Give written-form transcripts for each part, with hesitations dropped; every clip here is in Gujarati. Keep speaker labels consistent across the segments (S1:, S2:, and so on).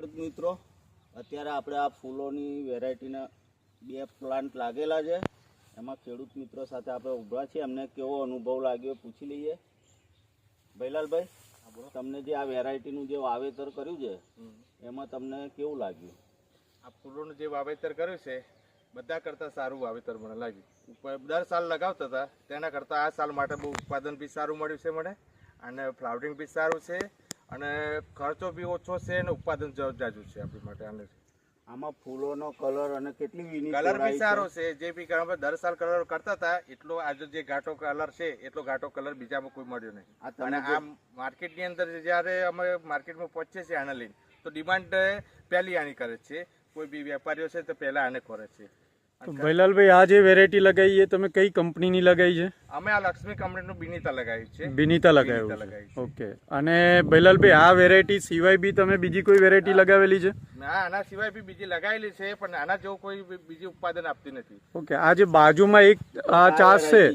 S1: મિત્રો અત્યારે આપણે આ ફૂલોની વેરાયટીના 2 પ્લાન્ટ લાગેલા છે. એમાં ખેડૂત મિત્રો સાથે આપણે ઊભા છીએ. અમને કેવો અનુભવ લાગ્યો પૂછી લઈએ. ભૈલાલભાઈ, તમને જે આ વેરાયટીનું જે વાવેતર કર્યું છે એમાં તમને કેવું લાગ્યું?
S2: આ ફૂલોનું જે વાવેતર કર્યું છે બધા કરતાં સારું વાવેતર મને લાગ્યું. દર સાલ લગાવતા હતા તેના કરતાં આ સાલ માટે બહુ ઉત્પાદન બી સારું મળ્યું છે મને, અને ફ્લાવરિંગ બી સારું છે, અને ખર્ચો બી ઓછો છે, અને ઉત્પાદન જાજુ છે આપણી માટે.
S1: આમાં ફૂલોનો કલર અને કેટલી વિની
S2: કલર બી સારો છે. જે બી દર સાલ કલર કરતા હતા એટલો આજે જે ઘાટો કલર છે એટલો ઘાટો કલર બીજામાં કોઈ મળ્યો નહીં. અને આ માર્કેટની અંદર જ્યારે અમે માર્કેટમાં પહોંચીએ છીએ આને લઈને તો ડિમાન્ડ પહેલી આની કરે છે. કોઈ બી વેપારીઓ છે તો પહેલા આને કરે છે.
S3: ભૈલાલભાઈ, આ જે વેરાયટી લગાવી એ તમે કઈ કંપનીની લગાવી છે?
S2: અમે આ લક્ષ્મી કંપનીનું બિનીતા લગાવ્યું છે.
S3: બિનીતા લગાવ્યું. ઓકે. અને ભૈલાલભાઈ, આ વેરાયટી સિવાય બી તમે બીજી કોઈ વેરાયટી લગાવેલી છે?
S2: આના સિવાય બી બીજી લગાવેલી છે, પણ આના જેવું કોઈ બીજી ઉત્પાદન આપતી નથી.
S3: ઓકે. આ જે બાજુમાં એક આ ચાસ છે,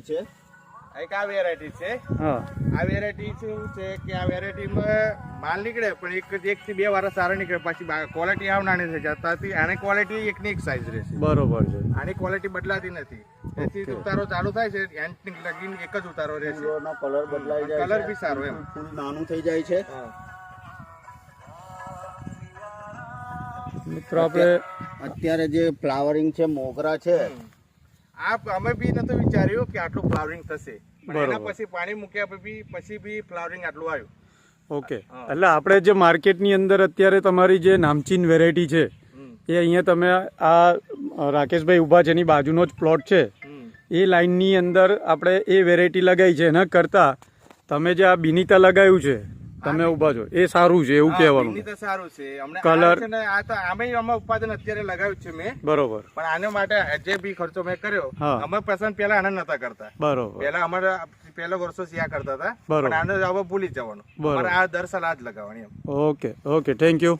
S2: એક આ વેરાયટી છે.
S3: હા,
S2: આ વેરાયટી શું છે કે આ વેરાયટીમાં માલ નીકળે પણ એક થી 2 વાર સારા નીકળે, પછી ક્વોલિટી આવ નાની થઈ જતી. આની ક્વોલિટી એકની એક સાઈઝ રહેશે.
S3: બરોબર છે.
S2: આની ક્વોલિટી બદલાતી નથી. તેથી ઉતારો ચાલુ થાય છે એન્ડ લગીને એક જ ઉતારો રહેશે.
S1: ફૂલોનો કલર બદલાઈ જાય છે,
S2: કલર બી સારો, એમ
S1: ફૂલ નાનું થઈ જાય છે.
S3: મિત્રો, આપણે
S1: અત્યારે જે ફ્લાવરિંગ છે, મોગરા છે,
S2: આ અમે બી નતું વિચાર્યું કે આટલું ફ્લાવરિંગ થશે, પણ એના પછી પાણી મૂક્યા પછી બી ફ્લાવરિંગ આટલું આવ્યું.
S3: ઓકે. એટલે આપણે જે માર્કેટની અંદર અત્યારે તમારી જે નામચીન વેરાયટી છે એ અહીંયા તમે આ રાકેશભાઈ ઊભા છે એની બાજુનો જ પ્લોટ છે, એ લાઈનની અંદર આપણે એ વેરાયટી લગાવી છે. એના કરતાં તમે જે આ બિનીતા લગાવ્યું છે તમે ઊભા છો એ સારું છે એવું કહેવાનું?
S2: બિનીતા સારું છે.
S3: કલર
S2: આ તો આમાં ઉત્પાદન અત્યારે લગાવ્યું છે મેં.
S3: બરોબર.
S2: પણ આને માટે જે બી ખર્ચો મેં કર્યો, અમે પસંદ પેલા આને નતા કરતા.
S3: બરોબર.
S2: પેલા અમારા પહેલા વર્ષો આ કરતા હતા, પણ આને હવે ભૂલી જવાનું. આ દર સાલ આ જ લગાવવાની.
S3: ઓકે. Okay, thank you.